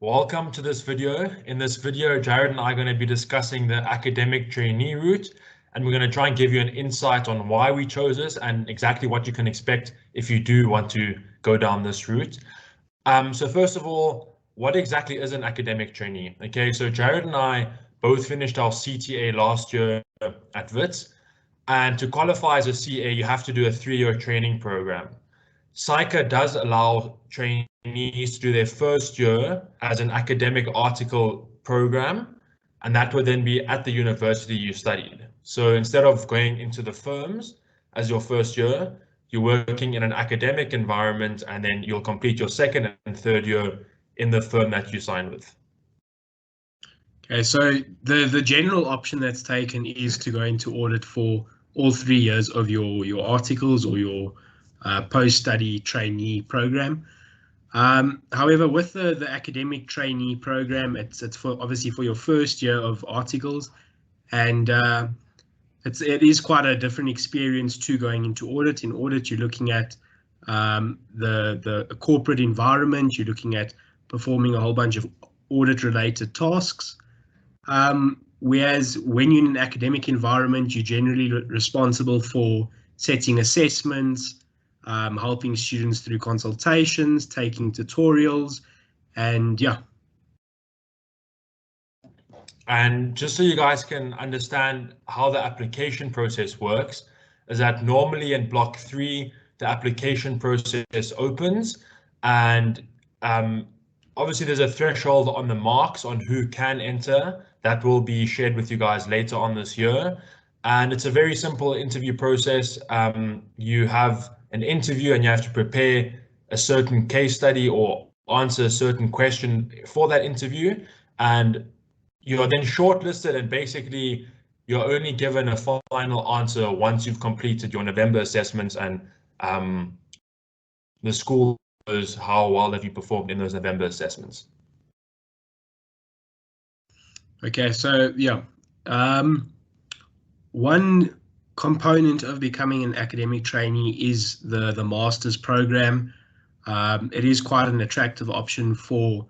Welcome to this video. In this video, Jared and I are going to be discussing the academic trainee route, and we're going to try and give you an insight on why we chose this and exactly what you can expect if you do want to go down this route. So first of all, what exactly is an academic trainee? Okay, so Jared and I both finished our CTA last year at WITS, and to qualify as a CA, you have to do a 3-year training program. SAICA does allow trainees to do their first year as an academic article program, and that would then be at the university you studied. So instead of going into the firms as your first year, you're working in an academic environment, and then you'll complete your second and third year in the firm that you sign with. Okay, so the general option that's taken is to go into audit for all 3 years of your articles or your post-study trainee program. However, with the academic trainee program, it's for obviously for your first year of articles, and it is quite a different experience to going into audit. In audit, you're looking at the corporate environment, you're looking at performing a whole bunch of audit-related tasks. Whereas when you're in an academic environment, you're generally responsible for setting assessments, helping students through consultations, taking tutorials, and yeah. And just so you guys can understand how the application process works, is that normally in block 3, the application process opens, and obviously there's a threshold on the marks on who can enter. That will be shared with you guys later on this year. And it's a very simple interview process. You have an interview and you have to prepare a certain case study or answer a certain question for that interview. And you are then shortlisted, and basically you're only given a final answer once you've completed your November assessments, and the school knows how well have you performed in those November assessments. Okay, so yeah, one component of becoming an academic trainee is the master's program. It is quite an attractive option for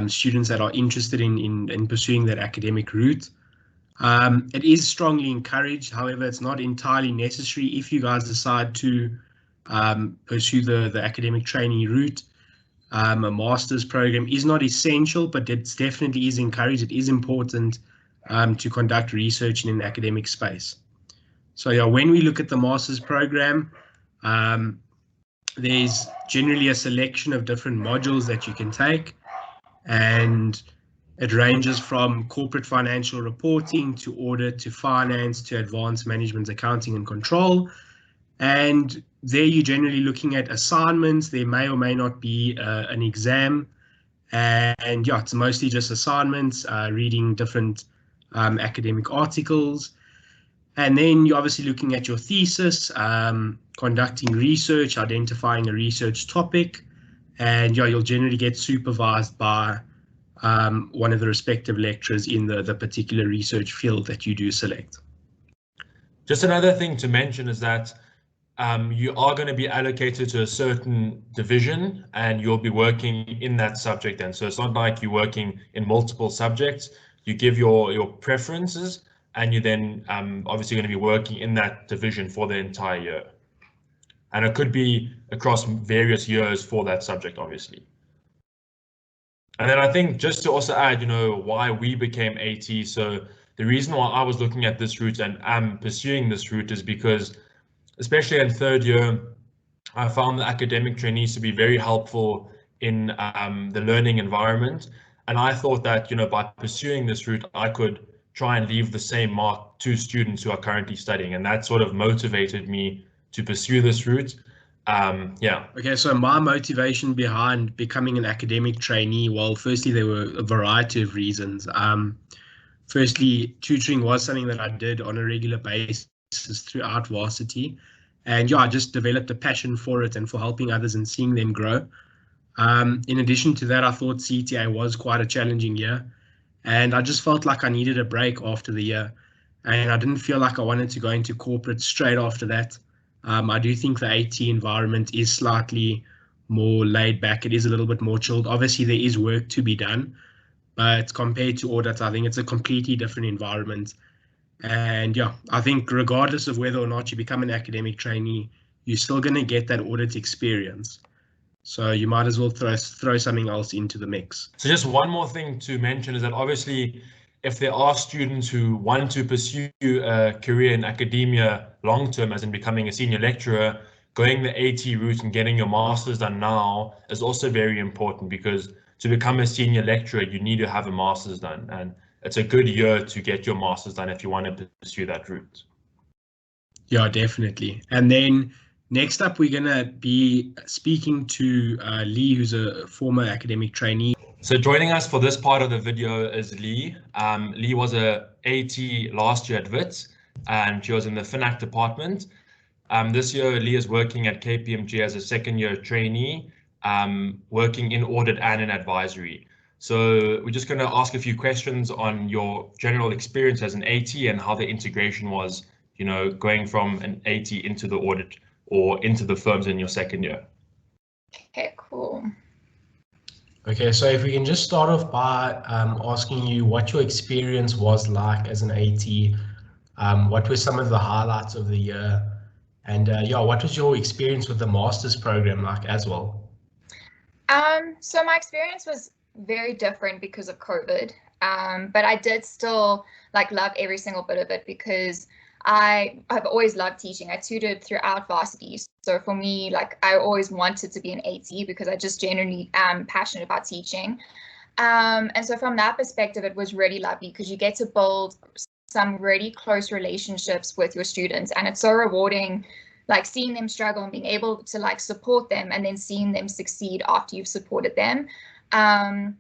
students that are interested in pursuing that academic route. It is strongly encouraged, however, it's not entirely necessary if you guys decide to pursue the academic trainee route. A master's program is not essential, but it definitely is encouraged. It is important to conduct research in an academic space. So yeah, when we look at the master's program, there's generally a selection of different modules that you can take, and it ranges from corporate financial reporting to audit to finance to advanced management accounting and control. And there you're generally looking at assignments. There may or may not be an exam, and yeah, it's mostly just assignments, reading different academic articles. And then you're obviously looking at your thesis, conducting research, identifying a research topic, and yeah, you'll generally get supervised by one of the respective lecturers in the particular research field that you do select. Just another thing to mention is that you are going to be allocated to a certain division, and you'll be working in that subject then. So it's not like you're working in multiple subjects. You give your preferences, and you then obviously going to be working in that division for the entire year. And it could be across various years for that subject, obviously. And then I think just to also add, why we became AT. So the reason why I was looking at this route and am pursuing this route is because, especially in third year, I found the academic trainees to be very helpful in the learning environment. And I thought that, by pursuing this route, I could try and leave the same mark to students who are currently studying. And that sort of motivated me to pursue this route. Yeah. Okay, so my motivation behind becoming an academic trainee, well, firstly, there were a variety of reasons. Firstly, tutoring was something that I did on a regular basis throughout varsity. And yeah, I just developed a passion for it and for helping others and seeing them grow. In addition to that, I thought CTA was quite a challenging year, and I just felt like I needed a break after the year. And I didn't feel like I wanted to go into corporate straight after that. I do think the AT environment is slightly more laid back. It is a little bit more chilled. Obviously, there is work to be done, but compared to audit, I think it's a completely different environment. And yeah, I think regardless of whether or not you become an academic trainee, you're still going to get that audit experience. So you might as well throw something else into the mix. So just one more thing to mention is that obviously, if there are students who want to pursue a career in academia long term, as in becoming a senior lecturer, going the AT route and getting your master's done now is also very important, because to become a senior lecturer, you need to have a master's done, and it's a good year to get your master's done if you want to pursue that route. Yeah, definitely. And then next up, we're going to be speaking to Lee, who's a former academic trainee. So joining us for this part of the video is Lee. Lee was a AT last year at WITS, and she was in the FinAc department. This year, Lee is working at KPMG as a second-year trainee, working in audit and in advisory. So we're just going to ask a few questions on your general experience as an AT and how the integration was, you know, going from an AT into the audit or into the firms in your second year. Okay, cool. Okay, so if we can just start off by asking you what your experience was like as an AT, what were some of the highlights of the year, and yeah, what was your experience with the master's program like as well? So my experience was very different because of COVID, but I did still love every single bit of it because I've always loved teaching. I tutored throughout varsity. So for me, I always wanted to be an AT because I just genuinely am passionate about teaching. And so from that perspective, it was really lovely because you get to build some really close relationships with your students. And it's so rewarding, seeing them struggle and being able to support them and then seeing them succeed after you've supported them. And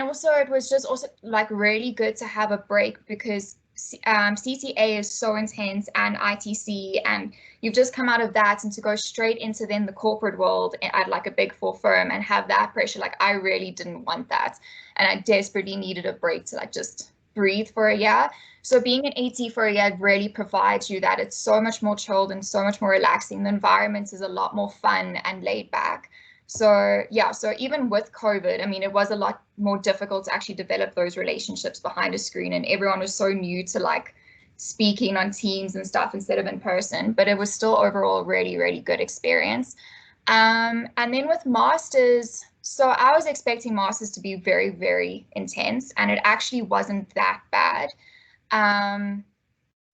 also it was just also really good to have a break because CTA is so intense and ITC, and you've just come out of that, and to go straight into then the corporate world at a big four firm and have that pressure, I really didn't want that, and I desperately needed a break to just breathe for a year. So being an AT for a year really provides you that. It's so much more chilled and so much more relaxing. The environment is a lot more fun and laid back. So yeah, so even with COVID, I mean, it was a lot more difficult to actually develop those relationships behind a screen, and everyone was so new to speaking on Teams and stuff instead of in person, but it was still overall a really, really good experience. And then with masters, so I was expecting masters to be very, very intense, and it actually wasn't that bad.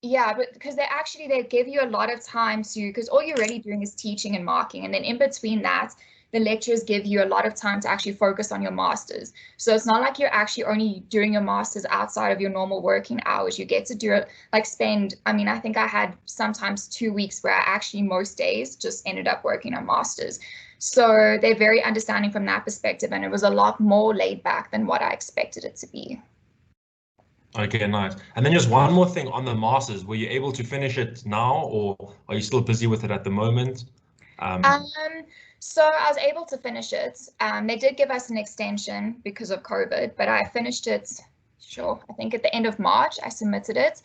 Yeah, but because they give you a lot of time to, because all you're really doing is teaching and marking, and then in between that, the lectures give you a lot of time to actually focus on your masters. So it's not like you're actually only doing your masters outside of your normal working hours. You get to do it, spend, I mean, I think I had sometimes 2 weeks where I actually most days just ended up working on masters. So they're very understanding from that perspective, and it was a lot more laid back than what I expected it to be. Okay, nice. And then just one more thing on the masters, were you able to finish it now, or are you still busy with it at the moment? So I was able to finish it. They did give us an extension because of COVID, but I finished it, I think at the end of March, I submitted it.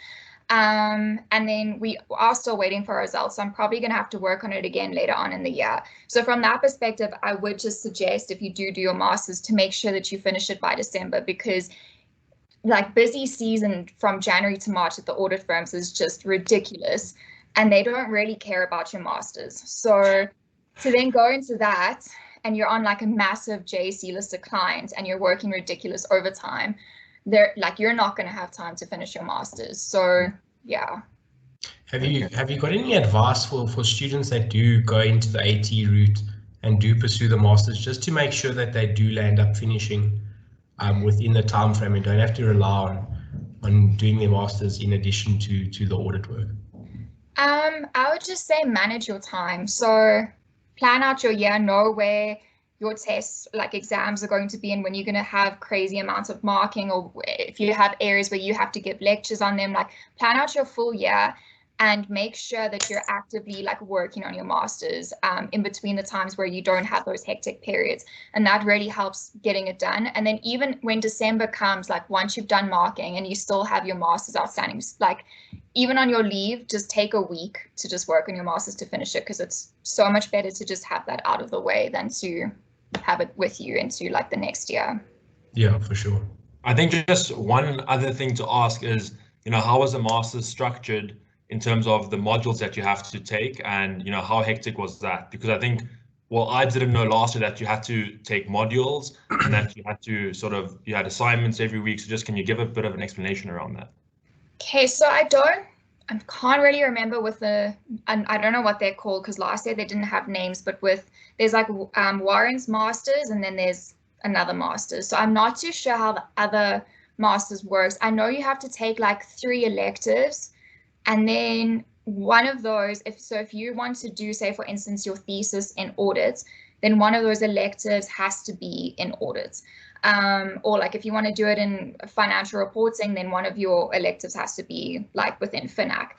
And then we are still waiting for results. So I'm probably going to have to work on it again later on in the year. So from that perspective, I would just suggest if you do your masters to make sure that you finish it by December, because busy season from January to March at the audit firms is just ridiculous, and they don't really care about your masters. So to then go into that and you're on a massive JC listed client and you're working ridiculous overtime, you're not going to have time to finish your masters. So yeah. Have you got any advice for students that do go into the AT route and do pursue the masters, just to make sure that they do land up finishing within the time frame and don't have to rely on doing their masters in addition to the audit work? I would just say manage your time. So plan out your year, know where your tests, exams, are going to be and when you're going to have crazy amounts of marking, or if you have areas where you have to give lectures on them, plan out your full year and make sure that you're actively working on your masters in between the times where you don't have those hectic periods. And that really helps getting it done. And then even when December comes, once you've done marking and you still have your masters outstanding, even on your leave, just take a week to just work on your master's to finish it, because it's so much better to just have that out of the way than to have it with you into like the next year. Yeah, for sure. I think just one other thing to ask is, how was the master's structured in terms of the modules that you have to take, and how hectic was that? Because I think, well, I didn't know last year that you had to take modules and that you had to you had assignments every week. So just can you give a bit of an explanation around that? Okay, so I can't really remember with and I don't know what they're called, because last year they didn't have names, but there's like Warren's masters and then there's another master's. So I'm not too sure how the other master's works. I know you have to take like 3 electives, and then one of those, if you want to do, say for instance, your thesis in audit, then one of those electives has to be in audit. Or like if you want to do it in financial reporting, then one of your electives has to be like within FINAC.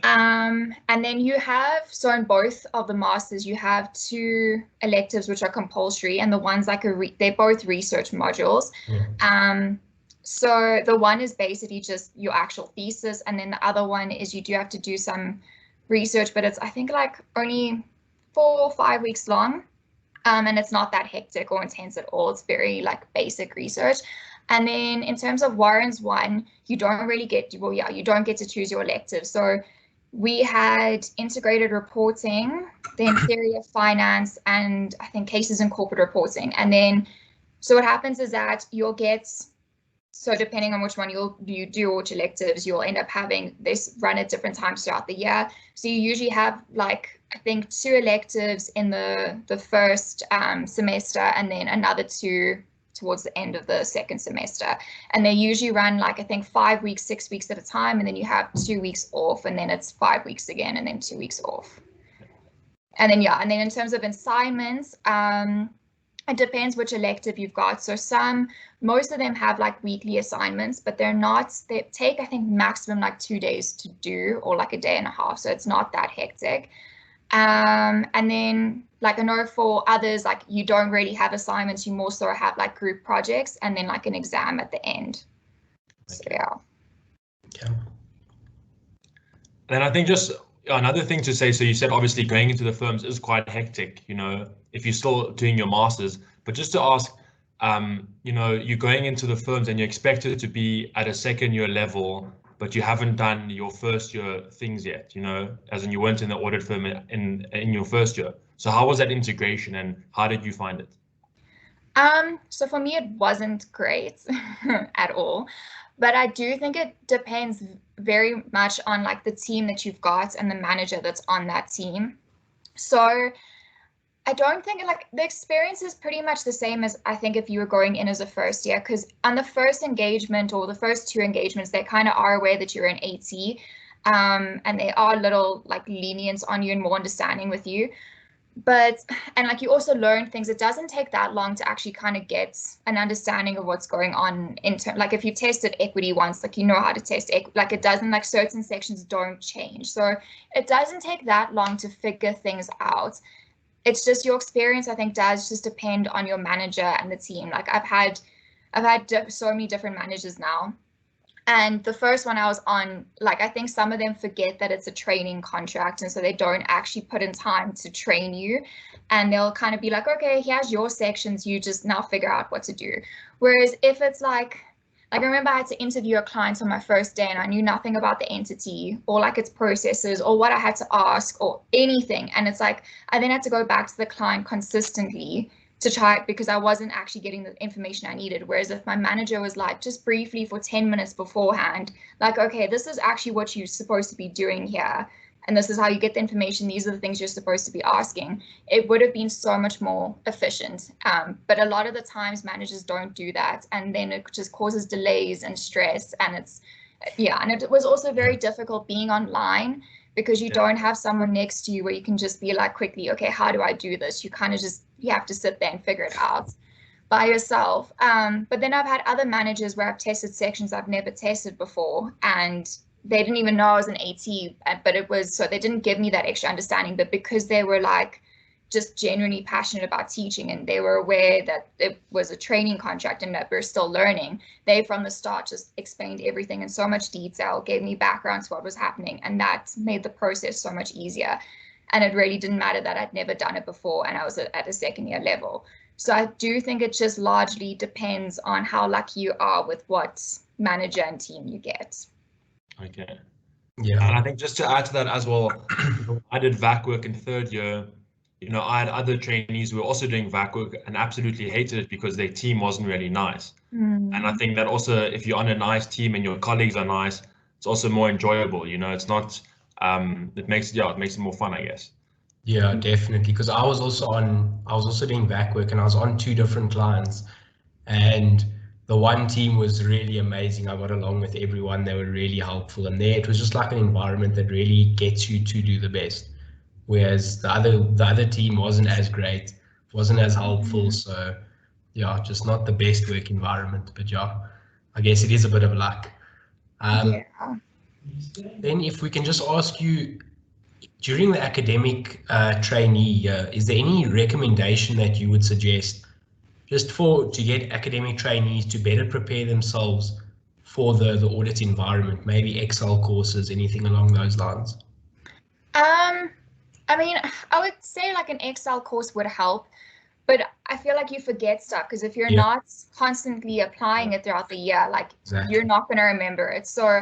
And then you have, so in both of the masters, you have 2 electives which are compulsory, and the one's like they're both research modules. Yeah. So the one is basically just your actual thesis, and then the other one is you do have to do some research, but it's I think like only 4 or 5 weeks long. And it's not that hectic or intense at all. It's very like basic research. And then in terms of Warren's one, you don't really you don't get to choose your elective. So we had integrated reporting, then theory of finance, and I think cases in corporate reporting. And then, so what happens is that you'll get, so depending on which one you do, which electives, you'll end up having this run at different times throughout the year. So you usually have like, I think 2 electives in the first semester, and then another 2 towards the end of the second semester. And they usually run like, I think 5 weeks, 6 weeks at a time. And then you have 2 weeks off, and then it's 5 weeks again, and then 2 weeks off. And then, and then in terms of assignments, it depends which elective you've got. So most of them have like weekly assignments, but they take, I think, maximum like 2 days to do, or like a day and a half. So it's not that hectic. And then like I know for others, like you don't really have assignments, you more so have like group projects and then like an exam at the end. So yeah. And I think just another thing to say, so you said obviously going into the firms is quite hectic, if you're still doing your masters, but just to ask, you're going into the firms and you're expected to be at a second year level, but you haven't done your first year things yet, as in you weren't in the audit firm in your first year. So how was that integration, and how did you find it? So for me, it wasn't great at all, but I do think it depends very much on like the team that you've got and the manager that's on that team. So I don't think like the experience is pretty much the same as I think if you were going in as a first year, because on the first engagement or the first 2 engagements, they kind of are aware that you're an AT, and they are a little like lenient on you and more understanding with you. And like you also learn things. It doesn't take that long to actually kind of get an understanding of what's going on like if you tested equity once, like how to test like it doesn't, like certain sections don't change. So it doesn't take that long to figure things out. It's just your experience, I think, does just depend on your manager and the team. Like I've had so many different managers now. And the first one I was on, like, I think some of them forget that it's a training contract. And so they don't actually put in time to train you. And they'll kind of be like, okay, here's your sections. You just now figure out what to do. Whereas if it's like I remember I had to interview a client on my first day and I knew nothing about the entity or like its processes or what I had to ask or anything. And it's like, I then had to go back to the client consistently to try, because I wasn't actually getting the information I needed. Whereas if my manager was like, just briefly for 10 minutes beforehand, like, okay, this is actually what you're supposed to be doing here. And this is how you get the information. These are the things you're supposed to be asking. It would have been so much more efficient. But a lot of the times managers don't do that. And then it just causes delays and stress. And it's, yeah, and it was also very difficult being online because you don't have someone next to you where you can just be like quickly, okay, how do I do this? You kind of just, you have to sit there and figure it out by yourself. But then I've had other managers where I've tested sections I've never tested before, and they didn't even know I was an AT, but it was, so they didn't give me that extra understanding, but because they were like, just genuinely passionate about teaching, and they were aware that it was a training contract and that we're still learning. They from the start just explained everything in so much detail, gave me background to what was happening, and that made the process so much easier. And it really didn't matter that I'd never done it before and I was at a second year level. So I do think it just largely depends on how lucky you are with what manager and team you get. Okay. Yeah. And I think just to add to that as well, I did VAC work in third year. You know, I had other trainees who were also doing VAC work and absolutely hated it because their team wasn't really nice. And I think that also, if you're on a nice team and your colleagues are nice, it's also more enjoyable. You know, it's not, it makes it more fun, I guess. Yeah, definitely. Because I was also doing VAC work, and I was on 2 different clients, and the one team was really amazing. I got along with everyone. They were really helpful, and there it was just like an environment that really gets you to do the best. Whereas the other team wasn't as great, wasn't as helpful. So yeah, just not the best work environment. But yeah, I guess it is a bit of luck. Yeah. Then if we can just ask you, during the academic trainee year, is there any recommendation that you would suggest just to get academic trainees to better prepare themselves for the audit environment, maybe Excel courses, anything along those lines? I mean, I would say like an Excel course would help, but I feel like you forget stuff because if you're not constantly applying it throughout the year, like you're not going to remember it. So,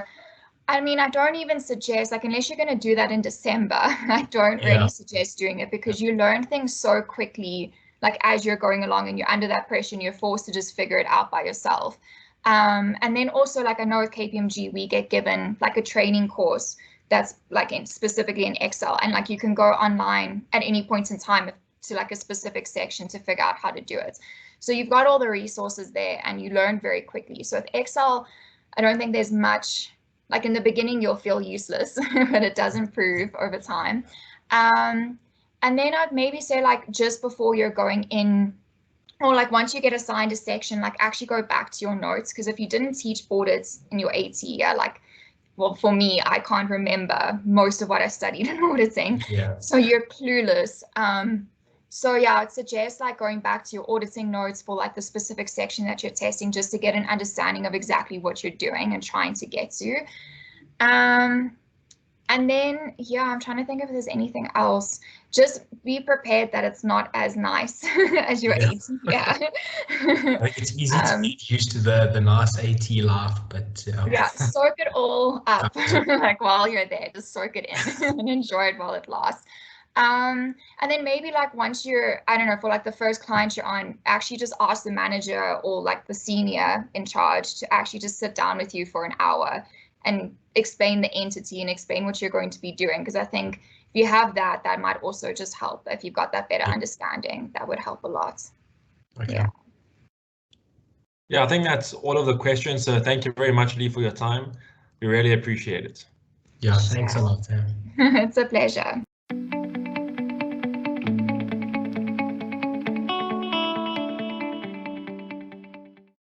I mean, I don't even suggest, like, unless you're going to do that in December, I don't really suggest doing it because you learn things so quickly, like as you're going along and you're under that pressure and you're forced to just figure it out by yourself. And then also, like, I know with KPMG, we get given like a training course that's like specifically in Excel, and like you can go online at any point in time to like a specific section to figure out how to do it. So you've got all the resources there and you learn very quickly. So with Excel, I don't think there's much, like in the beginning, you'll feel useless, but it does improve over time. And then I'd maybe say like just before you're going in, or like once you get assigned a section, like actually go back to your notes, because if you didn't teach audits in your AT year, like, well, for me, I can't remember most of what I studied in auditing. So you're clueless. So yeah, I'd suggest like going back to your auditing notes for like the specific section that you're testing, just to get an understanding of exactly what you're doing and trying to get to. And then, yeah, I'm trying to think if there's anything else. Just be prepared that it's not as nice as your AT. Like it's easy to get used to the nice AT life, but soak it all up like while you're there. Just soak it in and enjoy it while it lasts. And then maybe like once you're, I don't know, for like the first client you're on, actually just ask the manager or like the senior in charge to actually just sit down with you for an hour and explain the entity and explain what you're going to be doing. Because I think if you have that, that might also just help. If you've got that better understanding, that would help a lot. Yeah, I think that's all of the questions. So thank you very much, Lee, for your time. We really appreciate it. Yeah, thanks a lot, Sam. It's a pleasure.